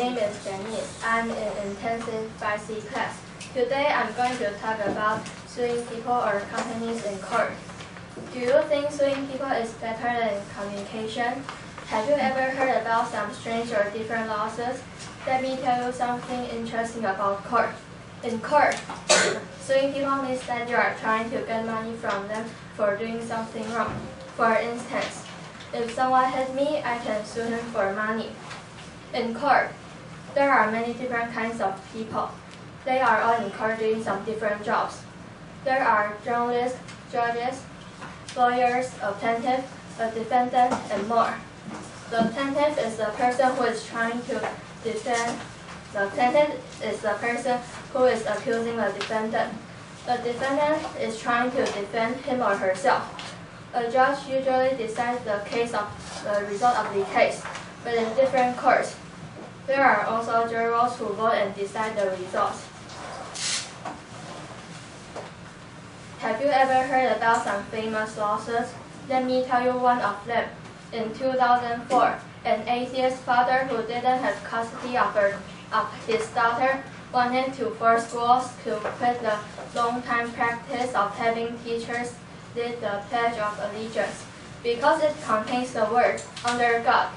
name is Janice. I'm in intensive 5C class. Today I'm going to talk about suing people or companies in court. Do you think suing people is better than communication? Have you ever heard about some strange or different lawsuits? Let me tell you something interesting about court. In court, suing people means that you are trying to get money from them for doing something wrong. For instance, if someone hit me, I can sue him for money. In court, there are many different kinds of people. They are all in court doing some different jobs. There are journalists, judges, lawyers, a plaintiff, a defendant, and more. The plaintiff is the person who is trying to defend. The plaintiff is the person who is accusing the defendant. The defendant is trying to defend him or herself. A judge usually decides the result of the case, but in different courts, there are also jurors who vote and decide the results. Have you ever heard about some famous lawsuits? Let me tell you one of them. In 2004, an atheist father who didn't have custody of his daughter wanted to force schools to quit the long-time practice of having teachers lead the Pledge of Allegiance because it contains the word "under God."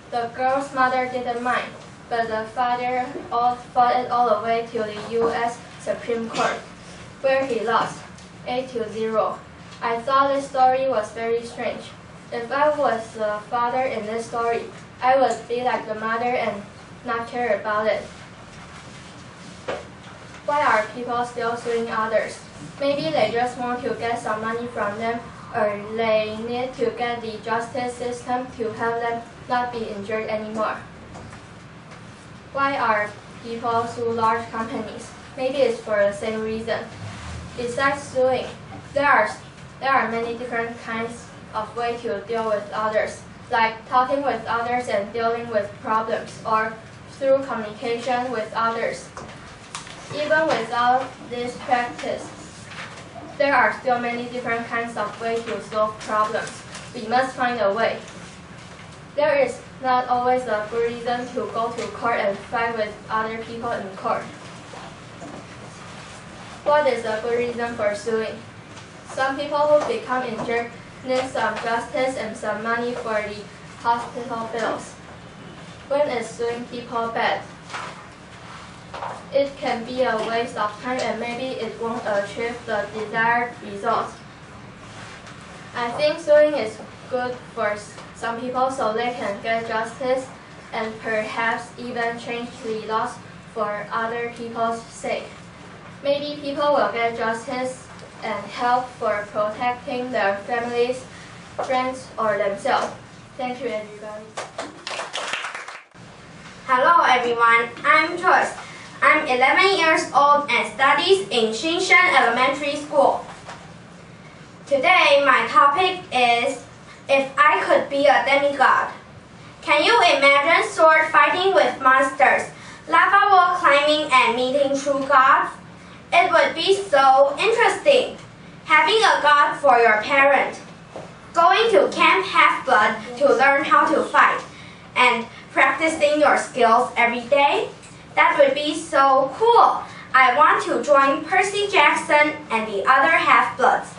The girl's mother didn't mind, but the father fought it all the way to the U.S. Supreme Court, where he lost 8-0. I thought this story was very strange. If I was the father in this story, I would be like the mother and not care about it. Why are people still suing others? Maybe they just want to get some money from them, or they need to get the justice system to help them not be injured anymore. Why are people sue large companies? Maybe it's for the same reason. Besides suing, there are many different kinds of ways to deal with others, like talking with others and dealing with problems, or through communication with others. Even without this practice, there are still many different kinds of ways to solve problems. We must find a way. There is not always a good reason to go to court and fight with other people in court. What is a good reason for suing? Some people who become injured need some justice and some money for the hospital bills. When is suing people bad? It can be a waste of time and maybe it won't achieve the desired results. I think suing is good for some people so they can get justice and perhaps even change the laws for other people's sake. Maybe people will get justice and help for protecting their families, friends, or themselves. Thank you, everybody. Hello, everyone. I'm Joyce. I'm 11 years old and studies in Shinshan Elementary School. Today, my topic is if I could be a demigod. Can you imagine sword fighting with monsters, lava wall climbing and meeting true gods? It would be so interesting. Having a god for your parent. Going to Camp Half-Blood to learn how to fight. And practicing your skills every day. That would be so cool. I want to join Percy Jackson and the other Half-Bloods.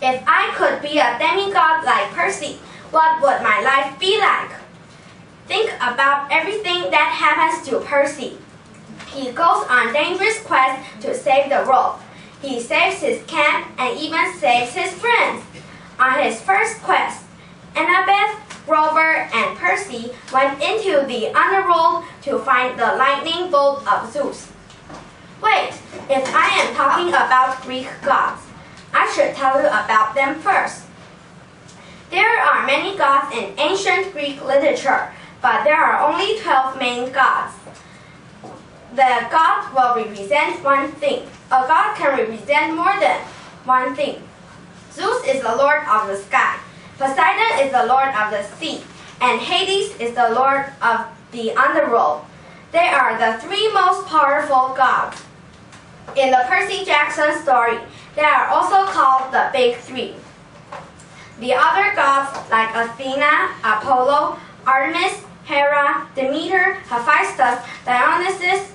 If I could be a demigod like Percy, what would my life be like? Think about everything that happens to Percy. He goes on dangerous quests to save the world. He saves his camp and even saves his friends. On his first quest, Annabeth, Grover, and Percy went into the underworld to find the lightning bolt of Zeus. Wait, if I am talking about Greek gods, I should tell you about them first. There are many gods in ancient Greek literature, but there are only 12 main gods. The god will represent one thing. A god can represent more than one thing. Zeus is the lord of the sky. Poseidon is the lord of the sea, and Hades is the lord of the underworld. They are the three most powerful gods. In the Percy Jackson story, they are also called the Big Three. The other gods like Athena, Apollo, Artemis, Hera, Demeter, Hephaestus, Dionysus,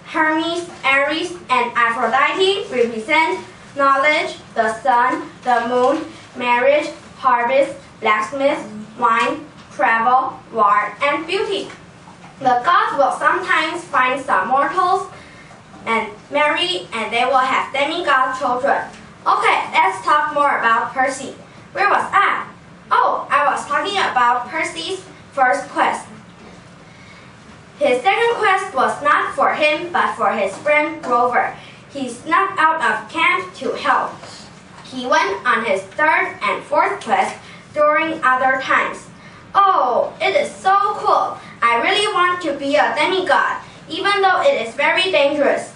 Hermes, Ares, and Aphrodite represent knowledge, the sun, the moon, marriage, harvest, blacksmith, wine, travel, war, and beauty. The gods will sometimes find some mortals and marry, and they will have demigod children. Okay, let's talk more about Percy. Where was I? Oh, I was talking about Percy's first quest. His second quest was not for him, but for his friend Rover. He snuck out of camp to help. He went on his third and fourth quest during other times. Oh, it is so cool. I really want to be a demigod, even though it is very dangerous.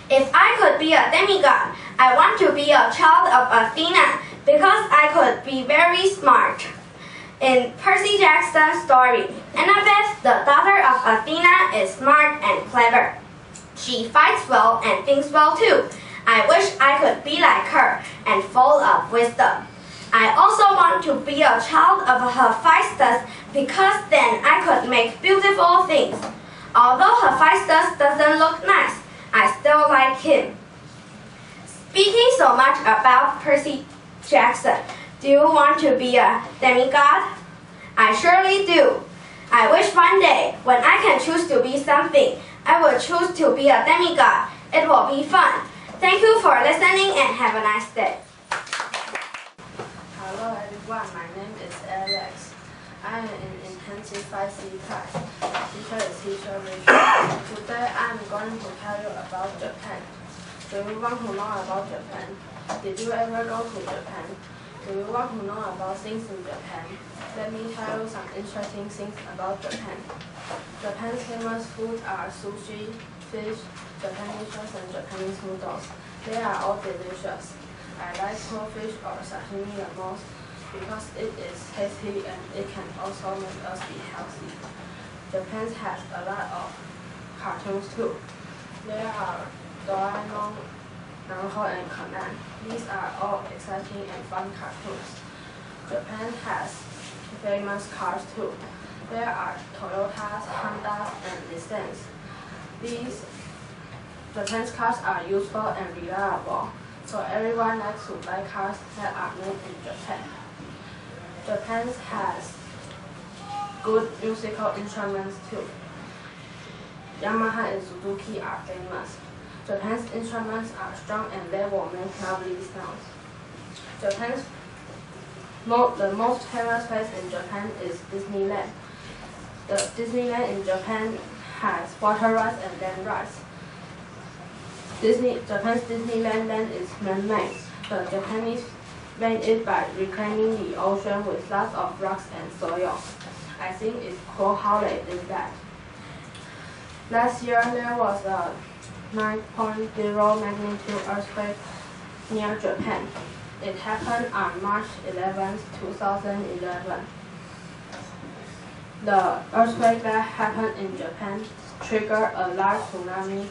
If I could be a demigod, I want to be a child of Athena because I could be very smart. In Percy Jackson's story, Annabeth, the daughter of Athena, is smart and clever. She fights well and thinks well too. I wish I could be like her and full of wisdom. I also want to be a child of Hephaestus because then I could make beautiful things. Although Hephaestus doesn't look nice, I still like him. Speaking so much about Percy Jackson, do you want to be a demigod? I surely do. I wish one day, when I can choose to be something, I will choose to be a demigod. It will be fun. Thank you for listening and have a nice day. Hello everyone, my name is Alex. I am in intensive 5C class. Teacher is Teacher Rachel. Today I am going to tell you about Japan. Do you want to know about Japan? Did you ever go to Japan? Do you want to know about things in Japan? Let me tell you some interesting things about Japan. Japan's famous foods are sushi, fish, Japanese rice, and Japanese noodles. They are all delicious. I like raw fish or sashimi the most because it is tasty and it can also make us be healthy. Japan has a lot of cartoons too. There are Doraemon, Naruto, and Conan. These are all exciting and fun cartoons. Japan has famous cars too. There are Toyotas, Hondas, and Nissans. Japan's cars are useful and reliable, so everyone likes to buy cars that are made in Japan. Japan has good musical instruments too. Yamaha and Suzuki are famous. Japan's instruments are strong and they will make lovely sounds. The most famous place in Japan is Disneyland. The Disneyland in Japan has water rides and land rides. Japan's Disneyland land is man-made. The Japanese made it by reclaiming the ocean with lots of rocks and soil. I think it's cool how they did that. Last year there was a 9.0 magnitude earthquake near Japan. It happened on March 11, 2011. The earthquake that happened in Japan triggered a large tsunami.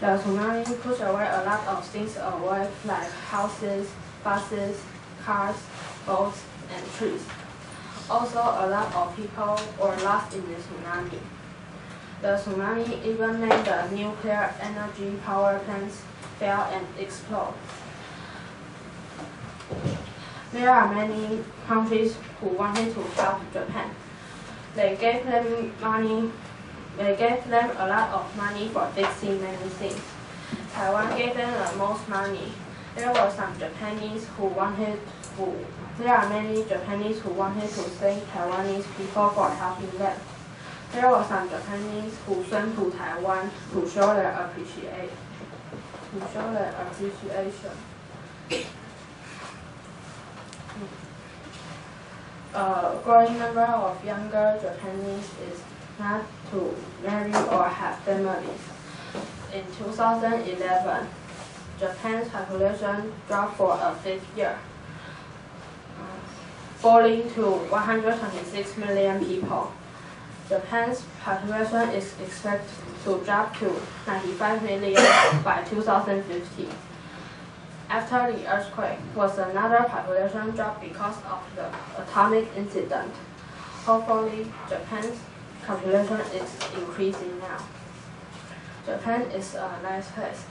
The tsunami pushed away a lot of things away, like houses, buses, cars, boats, and trees. Also, a lot of people were lost in the tsunami. The tsunami even made the nuclear energy power plants fail and explode. There are many countries who wanted to help Japan. They gave them a lot of money for fixing many things. Taiwan gave them the most money. There are many Japanese who wanted to thank Taiwanese people for helping them. There were some Japanese who went to Taiwan to show their appreciation. A growing number of younger Japanese is not to marry or have families. In 2011, Japan's population dropped for a fifth year, falling to 126 million people. Japan's population is expected to drop to 95 million by 2050. After the earthquake was another population drop because of the atomic incident. hopefully Japan's population is increasing now. Japan is a nice place.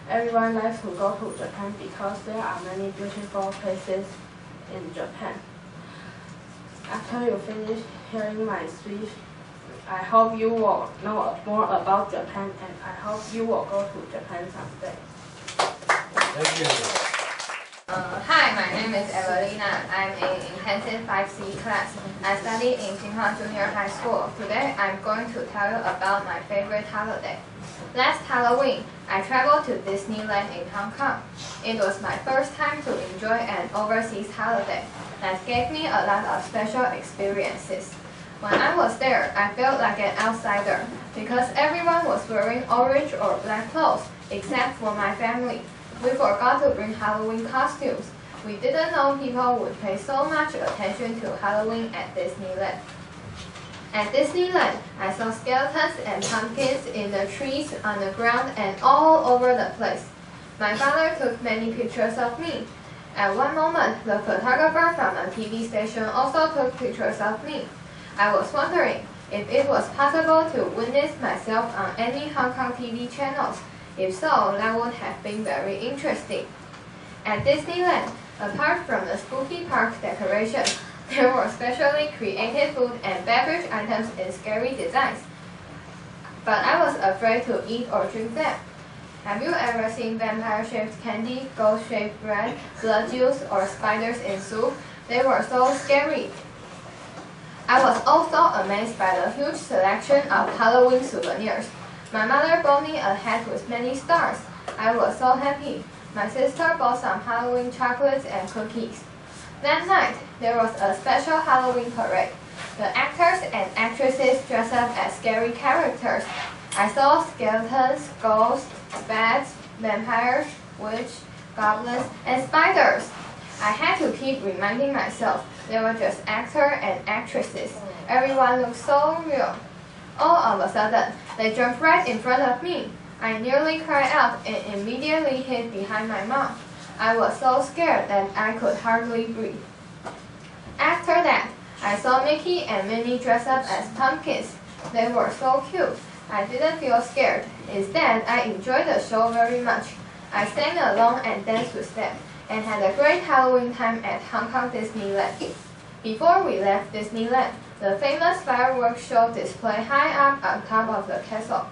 Everyone likes to go to Japan because there are many beautiful places in Japan. After you finish hearing my speech, I hope you will know more about Japan, and I hope you will go to Japan someday. Thank you. Hi, my name is Evelina. I'm in Intensive 5C class. I study in Tsinghua Junior High School. Today, I'm going to tell you about my favorite holiday. Last Halloween, I traveled to Disneyland in Hong Kong. It was my first time to enjoy an overseas holiday that gave me a lot of special experiences. When I was there, I felt like an outsider because everyone was wearing orange or black clothes except for my family. We forgot to bring Halloween costumes. We didn't know people would pay so much attention to Halloween at Disneyland. At Disneyland, I saw skeletons and pumpkins in the trees, on the ground, and all over the place. My father took many pictures of me. At one moment, the photographer from a TV station also took pictures of me. I was wondering if it was possible to witness myself on any Hong Kong TV channels. If so, that would have been very interesting. At Disneyland, apart from the spooky park decoration, there were specially created food and beverage items in scary designs. But I was afraid to eat or drink them. Have you ever seen vampire-shaped candy, ghost-shaped bread, blood juice, or spiders in soup? They were so scary. I was also amazed by the huge selection of Halloween souvenirs. My mother bought me a hat with many stars. I was so happy. My sister bought some Halloween chocolates and cookies. That night, there was a special Halloween parade. The actors and actresses dressed up as scary characters. I saw skeletons, ghosts, bats, vampires, witches, goblins, and spiders. I had to keep reminding myself they were just actors and actresses. Everyone looked so real. All of a sudden, they jumped right in front of me. I nearly cried out and immediately hid behind my mom. I was so scared that I could hardly breathe. After that, I saw Mickey and Minnie dressed up as pumpkins. They were so cute. I didn't feel scared. Instead, I enjoyed the show very much. I sang along and danced with them, and had a great Halloween time at Hong Kong Disneyland. Before we left Disneyland, the famous fireworks show displayed high up on top of the castle.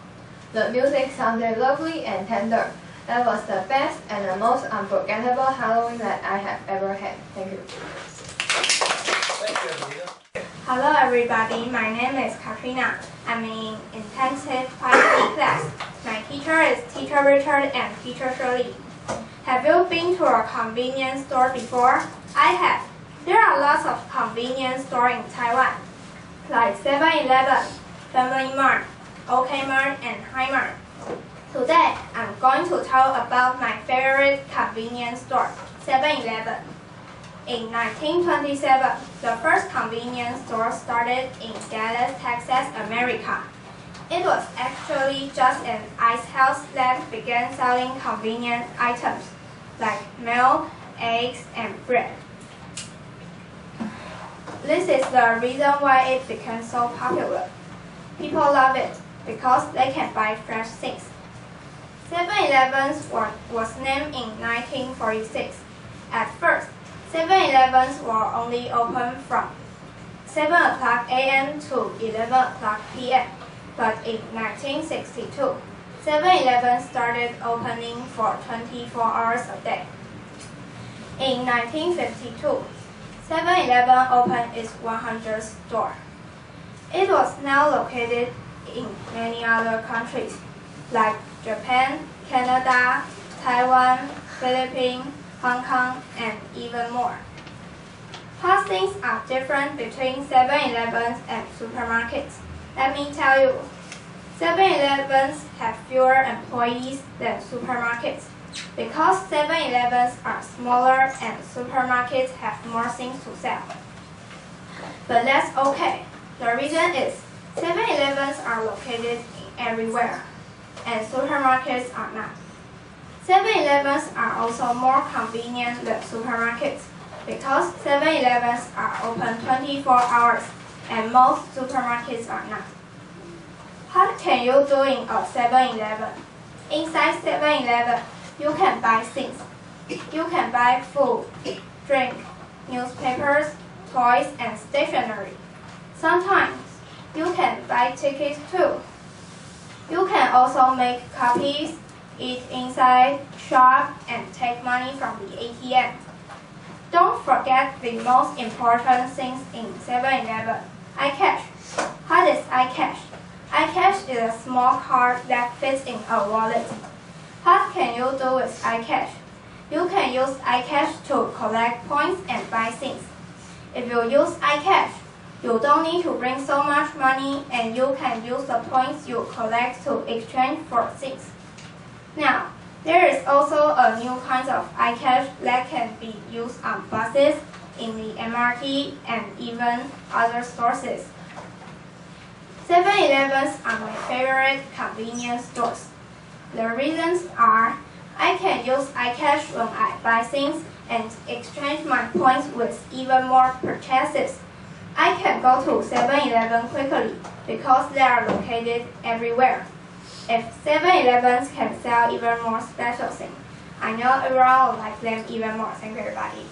The music sounded lovely and tender. That was the best and the most unforgettable Halloween that I have ever had. Thank you. Thank you, Anita. Hello everybody, my name is Katrina. I'm in Intensive 5C class. My teacher is Teacher Richard and Teacher Shirley. Have you been to a convenience store before? I have. There are lots of convenience stores in Taiwan, like 7-Eleven, Family Mart, OK Mart, and Hi Mart. Today, I'm going to tell about my favorite convenience store, 7-Eleven. In 1927, the first convenience store started in Dallas, Texas, America. It was actually just an ice house that began selling convenient items like milk, eggs, and bread. This is the reason why it became so popular. People love it because they can buy fresh things. 7-Eleven was named in 1946. At first, 7-Elevens were only open from 7 o'clock a.m. to 11 o'clock p.m. But in 1962, 7-Eleven started opening for 24 hours a day. In 1952, 7-Eleven opened its 100th store. It was now located in many other countries, like Japan, Canada, Taiwan, Philippines, Hong Kong, and even more. How things are different between 7-Elevens and supermarkets. Let me tell you, 7-Elevens have fewer employees than supermarkets because 7-Elevens are smaller and supermarkets have more things to sell. But that's okay. The reason is 7-Elevens are located everywhere, and supermarkets are not. 7-Elevens are also more convenient than supermarkets because 7-Elevens are open 24 hours and most supermarkets are not. What can you do in a 7-Eleven? Inside 7-Eleven, you can buy things. You can buy food, drink, newspapers, toys, and stationery. Sometimes, you can buy tickets too. You can also make copies, eat inside, shop, and take money from the ATM. Don't forget the most important things in 7-Eleven, iCash. What is iCash? iCash is a small card that fits in a wallet. What can you do with iCash? You can use iCash to collect points and buy things. If you use iCash, you don't need to bring so much money and you can use the points you collect to exchange for things. Now, there is also a new kind of iCash that can be used on buses, in the MRT, and even other sources. 7-Elevens are my favorite convenience stores. The reasons are, I can use iCash when I buy things and exchange my points with even more purchases. I can go to 7-Eleven quickly because they are located everywhere. If 7-Elevens can sell even more special things, I know everyone will like them even more. Thank you, everybody.